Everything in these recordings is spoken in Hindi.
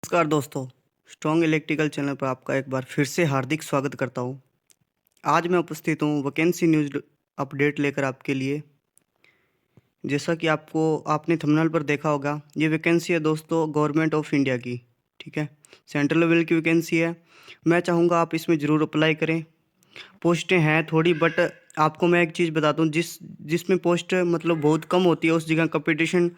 नमस्कार दोस्तों। स्ट्रॉन्ग इलेक्ट्रिकल चैनल पर आपका एक बार फिर से हार्दिक स्वागत करता हूं। आज मैं उपस्थित हूं वैकेंसी न्यूज़ अपडेट लेकर आपके लिए। जैसा कि आपने थंबनेल पर देखा होगा, ये वैकेंसी है दोस्तों गवर्नमेंट ऑफ इंडिया की। ठीक है, सेंट्रल लेवल की वैकेंसी है। मैं चाहूँगा आप इसमें ज़रूर अप्लाई करें। पोस्टें हैं थोड़ी, बट आपको मैं एक चीज़ बता दूं, जिसमें पोस्ट मतलब बहुत कम होती है उस जगह कंपटीशन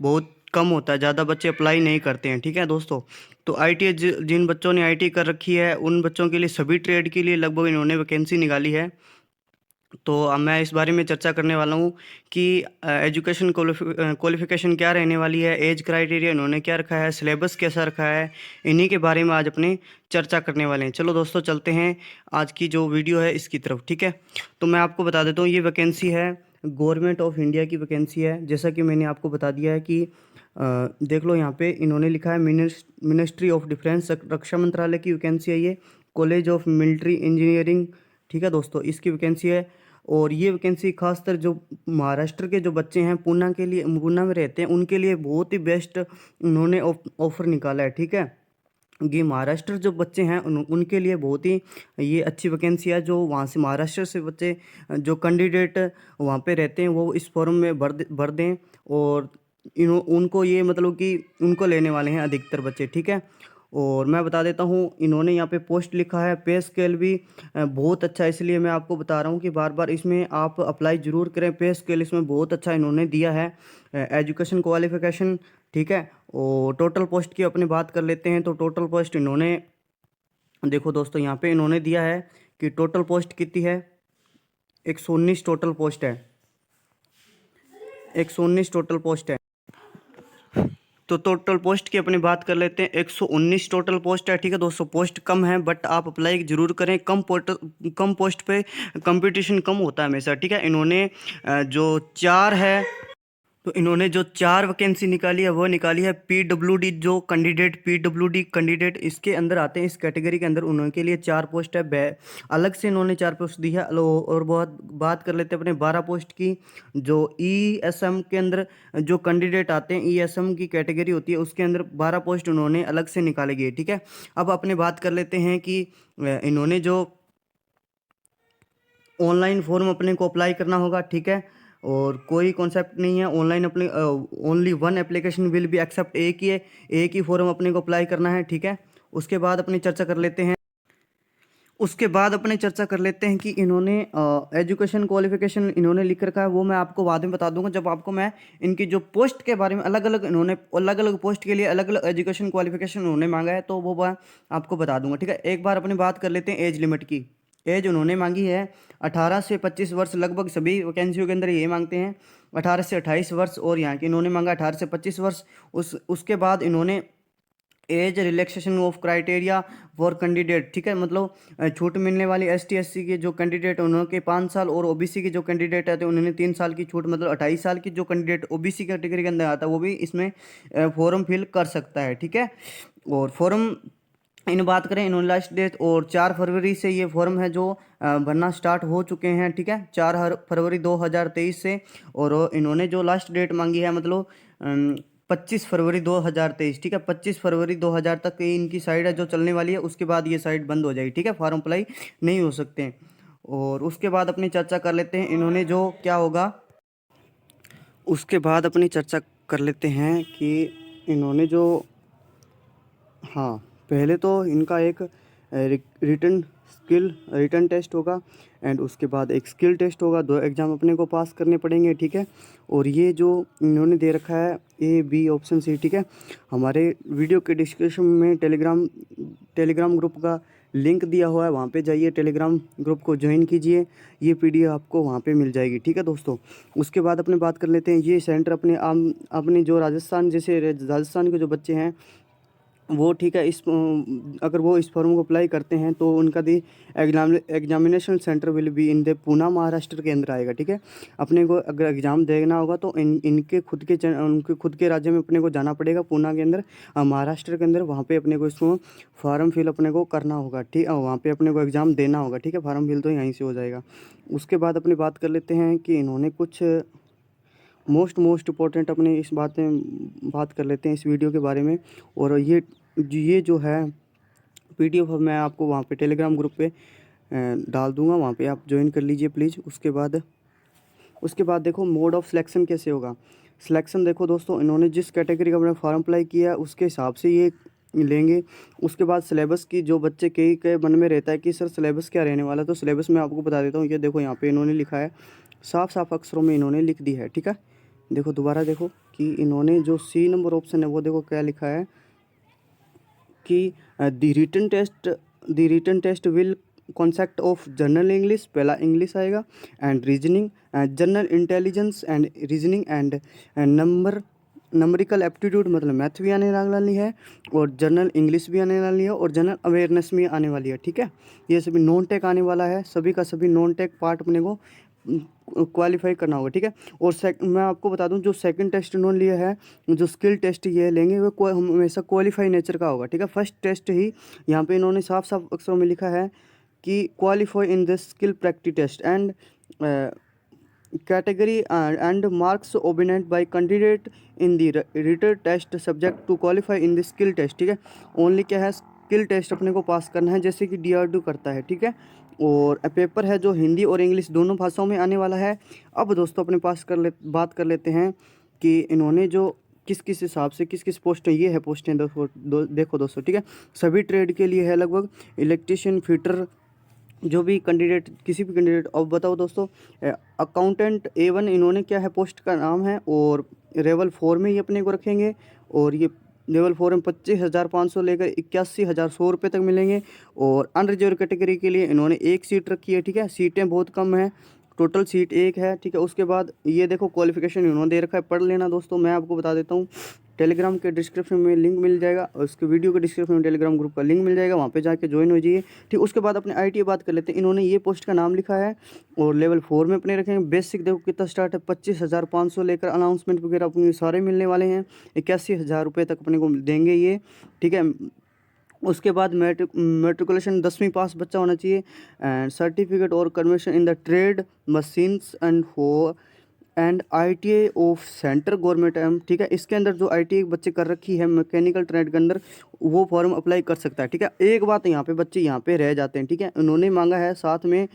बहुत कम होता है, ज़्यादा बच्चे अप्लाई नहीं करते हैं। ठीक है दोस्तों, तो आईटी जिन बच्चों ने आईटी कर रखी है उन बच्चों के लिए सभी ट्रेड के लिए लगभग इन्होंने वैकेंसी निकाली है। तो अब मैं इस बारे में चर्चा करने वाला हूँ कि एजुकेशन क्वालिफिकेशन क्या रहने वाली है, एज क्राइटेरिया इन्होंने क्या रखा है, सिलेबस कैसा रखा है, इन्हीं के बारे में आज अपने चर्चा करने वाले हैं। चलो दोस्तों, चलते हैं आज की जो वीडियो है इसकी तरफ। ठीक है, तो मैं आपको बता देता हूँ, ये वैकेंसी है गवर्नमेंट ऑफ इंडिया की वैकेंसी है। जैसा कि मैंने आपको बता दिया है कि देख लो, यहाँ पे इन्होंने लिखा है मिनिस्ट्री ऑफ डिफेंस, रक्षा मंत्रालय की वैकेंसी है ये। कॉलेज ऑफ मिलिट्री इंजीनियरिंग, ठीक है दोस्तों, इसकी वैकेंसी है। और ये वैकेंसी खासकर जो महाराष्ट्र के जो बच्चे हैं, पूना के लिए, पूना में रहते हैं, उनके लिए बहुत ही बेस्ट उन्होंने ऑफर निकाला है। ठीक है, ये महाराष्ट्र जो बच्चे हैं उनके लिए बहुत ही ये अच्छी वैकेंसी है। जो वहाँ से महाराष्ट्र से बच्चे जो कैंडिडेट वहाँ पे रहते हैं वो इस फॉर्म में भर दें, और उनको ये मतलब कि उनको लेने वाले हैं अधिकतर बच्चे। ठीक है, और मैं बता देता हूँ, इन्होंने यहाँ पे पोस्ट लिखा है, पे स्केल भी बहुत अच्छा है, इसलिए मैं आपको बता रहा हूँ कि बार बार इसमें आप अप्लाई ज़रूर करें। पे स्केल इसमें बहुत अच्छा इन्होंने दिया है। एजुकेशन क्वालिफिकेशन, ठीक है। और टोटल पोस्ट की अपनी बात कर लेते हैं, तो टोटल पोस्ट इन्होंने देखो दोस्तों, यहाँ पे इन्होंने दिया है कि टोटल पोस्ट कितनी है, 119 टोटल पोस्ट है, 119 टोटल पोस्ट है। तो टोटल पोस्ट की अपनी बात कर लेते हैं, 119 टोटल पोस्ट है। ठीक है दोस्तों, पोस्ट कम है बट आप अप्लाई जरूर करें। कम पोस्ट पे कंपटीशन कम होता है हमेशा। ठीक है, इन्होंने जो चार है, तो इन्होंने जो चार वैकेंसी निकाली है वो निकाली है पीडब्ल्यूडी, जो कैंडिडेट पीडब्ल्यूडी कैंडिडेट इसके अंदर आते हैं, इस कैटेगरी के अंदर उनके लिए चार पोस्ट है। अलग से इन्होंने चार पोस्ट दी है। और बहुत बात कर लेते हैं अपने 12 पोस्ट की, जो ईएसएम के अंदर जो कैंडिडेट आते हैं, ईएसएम की कैटेगरी होती है, उसके अंदर 12 पोस्ट उन्होंने अलग से निकाले गए। ठीक है, अब अपने बात कर लेते हैं कि इन्होंने जो ऑनलाइन फॉर्म अपने को अप्लाई करना होगा। ठीक है, और कोई कॉन्सेप्ट नहीं है ऑनलाइन, अपने only one application will be accept, एक ही है, एक ही फॉर्म अपने को अप्लाई करना है। ठीक है, उसके बाद अपनी चर्चा कर लेते हैं, कि इन्होंने एजुकेशन क्वालिफिकेशन इन्होंने लिख रखा है, वो मैं आपको बाद में बता दूंगा जब आपको मैं इनकी जो पोस्ट के बारे में अलग अलग इन्होंने अलग अलग पोस्ट के लिए अलग अलग एजुकेशन क्वालिफिकेशन उन्होंने मांगा है, तो वो मैं आपको बता दूंगा। ठीक है, एक बार अपनी बात कर लेते हैं एज लिमिट की। एज उन्होंने मांगी है 18 से 25 वर्ष, लगभग सभी वैकेंसियों के अंदर ये मांगते हैं 18 से 28 वर्ष, और यहाँ की इन्होंने मांगा 18 से 25 वर्ष। उसके बाद इन्होंने age relaxation of criteria for candidate, ठीक है, मतलब छूट मिलने वाली एसटी एससी के जो कैंडिडेट उन्होंने 5 साल, और ओबीसी के जो कैंडिडेट है तो उन्होंने 3 साल की छूट, मतलब 28 साल की जो कैंडिडेट ओबीसी कैटेगरी के अंदर आता है वो भी इसमें फॉर्म फिल कर सकता है। ठीक है, और फॉर्म इन बात करें, इन्होंने लास्ट डेट और 4 फरवरी से ये फॉर्म है जो भरना स्टार्ट हो चुके हैं। ठीक है, 4 फरवरी 2023 से, और इन्होंने जो लास्ट डेट मांगी है मतलब 25 फरवरी 2023। ठीक है, 25 फरवरी 2000 तक ये इनकी साइड है जो चलने वाली है, उसके बाद ये साइड बंद हो जाएगी। ठीक है, फॉर्म अप्लाई नहीं हो सकते हैं। और उसके बाद अपनी चर्चा कर लेते हैं इन्होंने जो क्या होगा, उसके बाद अपनी चर्चा कर लेते हैं कि इन्होंने जो, हाँ, पहले तो इनका एक रिटर्न टेस्ट होगा, एंड उसके बाद एक स्किल टेस्ट होगा। 2 एग्ज़ाम अपने को पास करने पड़ेंगे। ठीक है, और ये जो इन्होंने दे रखा है ए बी ऑप्शन सी। ठीक है, हमारे वीडियो के डिस्क्रिप्शन में टेलीग्राम ग्रुप का लिंक दिया हुआ है, वहाँ पे जाइए, टेलीग्राम ग्रुप को ज्वाइन कीजिए, ये पीडीएफ आपको वहाँ पे मिल जाएगी। ठीक है दोस्तों, उसके बाद अपने बात कर लेते हैं, ये सेंटर अपने जो राजस्थान के जो बच्चे हैं वो, ठीक है, अगर वो इस फॉर्म को अप्लाई करते हैं तो उनका दी examination centre will be in the Poona, Maharashtra के अंदर आएगा। ठीक है, अपने को अगर एग्ज़ाम देना होगा तो उनके खुद के राज्य में अपने को जाना पड़ेगा, पूना के अंदर, महाराष्ट्र के अंदर, वहाँ पे अपने को इसको फॉर्म फिल अपने को करना होगा। ठीक है, वहाँ पे अपने को एग्ज़ाम देना होगा। ठीक है, फॉर्म फिल तो यहीं से हो जाएगा। उसके बाद अपनी बात कर लेते हैं कि इन्होंने कुछ मोस्ट इंपॉर्टेंट अपने इस बात कर लेते हैं इस वीडियो के बारे में। और ये ये जो है PDF मैं आपको वहाँ पे टेलीग्राम ग्रुप पे डाल दूँगा, वहाँ पे आप ज्वाइन कर लीजिए प्लीज़। उसके बाद देखो मोड ऑफ़ सिलेक्शन कैसे होगा। सिलेक्शन देखो दोस्तों, इन्होंने जिस कैटेगरी का अपना फॉर्म अप्लाई किया है उसके हिसाब से ये लेंगे। उसके बाद सिलेबस की जो बच्चे के मन में रहता है कि सर सिलेबस क्या रहने वाला है, तो सिलेबस मैं आपको बता देता हूँ। ये देखो यहाँ पे इन्होंने लिखा है, साफ साफ अक्षरों में इन्होंने लिख दी है, ठीक है। देखो दोबारा देखो कि इन्होंने जो C नंबर ऑप्शन है वो देखो क्या लिखा है कि the written test will concept of general English, पहला इंग्लिश आएगा, and reasoning, general intelligence and reasoning, and numerical aptitude मतलब मैथ भी आने वाली है, और जनरल इंग्लिश भी आने वाली है, और जनरल अवेयरनेस भी आने वाली है, ठीक है। ये सभी नॉन टेक आने वाला है, सभी का सभी नॉन टेक पार्ट अपने को क्वालिफाई करना होगा, ठीक है। और मैं आपको बता दूं, जो सेकंड टेस्ट इन्होंने लिया है, जो स्किल टेस्ट ये लेंगे वो हमेशा क्वालिफाई नेचर का होगा, ठीक है। फर्स्ट टेस्ट ही यहाँ पे इन्होंने साफ साफ अक्षरों में लिखा है कि qualify in the skill practice test and category and marks obtained by candidate in the written test subject to qualify in the skill test, ठीक है। ओनली क्या है, स्किल टेस्ट अपने को पास करना है, जैसे कि DRDO करता है, ठीक है। और पेपर है जो हिंदी और इंग्लिश दोनों भाषाओं में आने वाला है। अब दोस्तों अपने पास बात कर लेते हैं कि इन्होंने जो किस किस हिसाब से किस किस पोस्ट, ये है पोस्टें देखो दोस्तों, ठीक है। सभी ट्रेड के लिए है लगभग, इलेक्ट्रीशियन, फिटर, जो भी कैंडिडेट, किसी भी कैंडिडेट। अब बताओ दोस्तों, अकाउंटेंट A1 इन्होंने क्या है, पोस्ट का नाम है, और लेवल 4 में ये अपने को रखेंगे, और ये लेवल 4 में 25,500 लेकर 81,100 रुपये तक मिलेंगे। और अनरिजर्व कैटेगरी के लिए इन्होंने एक सीट रखी है, ठीक है। सीटें बहुत कम हैं, टोटल सीट एक है, ठीक है। उसके बाद ये देखो क्वालिफिकेशन इन्होंने दे रखा है, पढ़ लेना दोस्तों। मैं आपको बता देता हूँ, टेलीग्राम के डिस्क्रिप्शन में लिंक मिल जाएगा, और उसके वीडियो के डिस्क्रिप्शन में टेलीग्राम ग्रुप का लिंक मिल जाएगा, वहाँ पे जाके ज्वाइन हो जाइए, ठीक। उसके बाद अपने ITA बात कर लेते हैं। इन्होंने ये पोस्ट का नाम लिखा है, और लेवल 4 में अपने रखेंगे। बेसिक देखो कितना स्टार्ट है, 25,500 लेकर अनाउंसमेंट वगैरह अपने सारे मिलने वाले हैं, 81,000 रुपये तक अपने को देंगे ये, ठीक है। उसके बाद मेट्रिकुलेशन 10वीं पास बच्चा होना चाहिए, एंड सर्टिफिकेट और conversion in the trade machines and ITA of centre government एम, ठीक है। इसके अंदर जो ITA बच्चे कर रखी है मैकेनिकल ट्रेड के अंदर, वो फॉर्म अप्लाई कर सकता है, ठीक है। एक बात यहाँ पे बच्चे यहाँ पे रह जाते हैं, ठीक है। उन्होंने मांगा है साथ में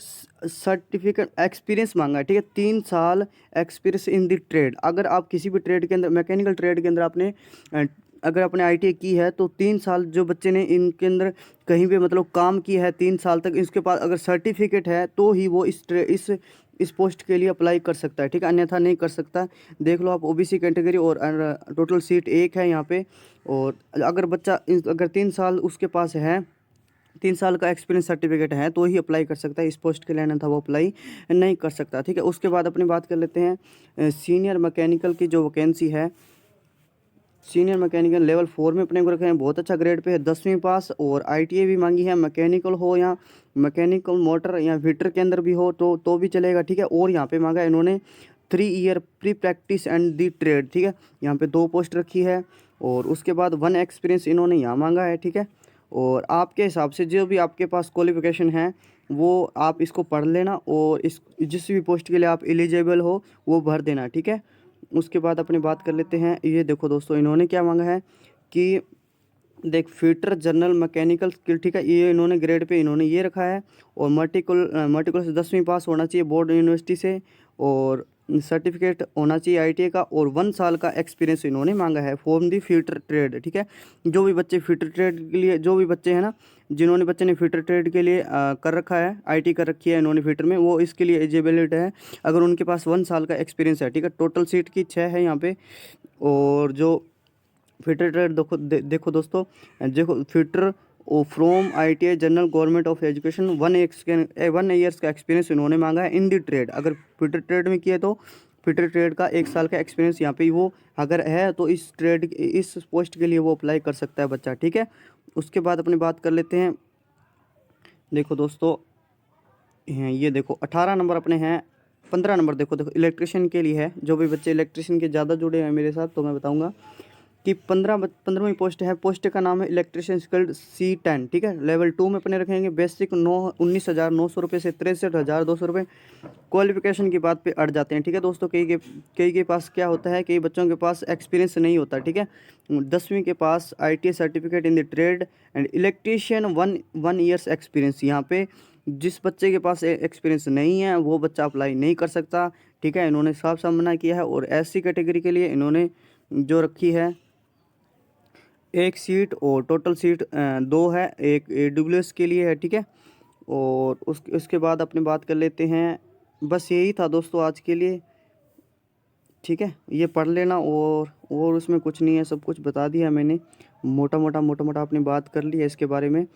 सर्टिफिकेट एक्सपीरियंस मांगा है, ठीक है। 3 साल एक्सपीरियंस इन द ट्रेड। अगर आप किसी भी ट्रेड के अंदर, मैकेनिकल ट्रेड के अंदर आपने अगर आपने ITA की है, तो 3 साल जो बच्चे ने इनके अंदर कहीं भी मतलब काम किया है 3 साल तक, इसके पास अगर सर्टिफिकेट है तो ही वो इस पोस्ट के लिए अप्लाई कर सकता है, ठीक है। अन्यथा नहीं कर सकता। देख लो आप, OBC कैटेगरी, और टोटल सीट एक है यहाँ पे। और अगर बच्चा अगर 3 साल उसके पास है, 3 साल का एक्सपीरियंस सर्टिफिकेट है, तो ही अप्लाई कर सकता है इस पोस्ट के लिए, अन्यथा वो अप्लाई नहीं कर सकता, ठीक है। उसके बाद अपनी बात कर लेते हैं सीनियर मैकेनिकल की जो वैकेंसी है। सीनियर मैकेनिकल लेवल 4 में अपने को रखे हैं, बहुत अच्छा ग्रेड पे है, 10वीं पास, और ITA भी मांगी है, मैकेनिकल हो या मैकेनिकल मोटर या फिटर के अंदर भी हो तो भी चलेगा, ठीक है। और यहाँ पे मांगा है इन्होंने 3 year pre practice and the trade, ठीक है। यहाँ पे 2 पोस्ट रखी है, और उसके बाद 1 एक्सपीरियंस इन्होंने यहाँ मांगा है, ठीक है। और आपके हिसाब से जो भी आपके पास क्वालिफिकेशन है वो आप इसको पढ़ लेना, और इस जिस भी पोस्ट के लिए आप एलिजिबल हो वो भर देना, ठीक है। उसके बाद अपनी बात कर लेते हैं। ये देखो दोस्तों, इन्होंने क्या मांगा है कि देख, फिटर जनरल मैकेनिकल स्किल, ठीक है। ये इन्होंने ग्रेड पे इन्होंने ये रखा है, और मल्टीकुलर से 10वीं पास होना चाहिए बोर्ड यूनिवर्सिटी से, और सर्टिफिकेट होना चाहिए ITA का, और 1 साल का एक्सपीरियंस इन्होंने मांगा है फॉर्म दी फिटर ट्रेड, ठीक है। जो भी बच्चे फिटर ट्रेड के लिए, जो भी बच्चे हैं ना, जिन्होंने बच्चे ने फिटर ट्रेड के लिए कर रखा है, IT कर रखी है इन्होंने फिटर में, वो इसके लिए एलिजिबिलिटी है, अगर उनके पास 1 साल का एक्सपीरियंस है, ठीक है। टोटल सीट की 6 है यहाँ पे। और जो फिटर ट्रेड देखो दोस्तों, देखो fitter from ITA general government of education 1 years का एक्सपीरियंस इन्होंने मांगा है इन दी ट्रेड। अगर फिटर ट्रेड में किया तो फिटर ट्रेड का 1 साल का एक्सपीरियंस यहाँ पे वो अगर है, तो इस पोस्ट के लिए वो अप्लाई कर सकता है बच्चा, ठीक है। उसके बाद अपनी बात कर लेते हैं। देखो दोस्तों, ये देखो 18 नंबर अपने हैं, 15 नंबर देखो इलेक्ट्रिशियन के लिए है। जो भी बच्चे इलेक्ट्रिशियन के ज़्यादा जुड़े हैं मेरे साथ, तो मैं बताऊँगा कि 15वीं पोस्ट है, पोस्ट का नाम है इलेक्ट्रिशियन स्किल्ड C10, ठीक है। लेवल 2 में अपने रखेंगे बेसिक 19,900 रुपये से 63,200 रुपये। क्वालिफिकेशन की बात पे अड़ जाते हैं, ठीक है दोस्तों। कई के पास क्या होता है, कई बच्चों के पास एक्सपीरियंस नहीं होता, ठीक है। 10वीं के पास ITI certificate in the trade and electrician 1 years experience. यहाँ पे जिस बच्चे के पास एक्सपीरियंस नहीं है वो बच्चा अप्लाई नहीं कर सकता, ठीक है। इन्होंने साफ साफ मना किया है। और SC कैटेगरी के लिए इन्होंने जो रखी है 1 सीट, और टोटल सीट 2 है, एक AWS के लिए है, ठीक है। और उसके बाद अपनी बात कर लेते हैं। बस यही था दोस्तों आज के लिए, ठीक है। ये पढ़ लेना, और उसमें कुछ नहीं है, सब कुछ बता दिया मैंने। मोटा मोटा अपनी बात कर ली है इसके बारे में।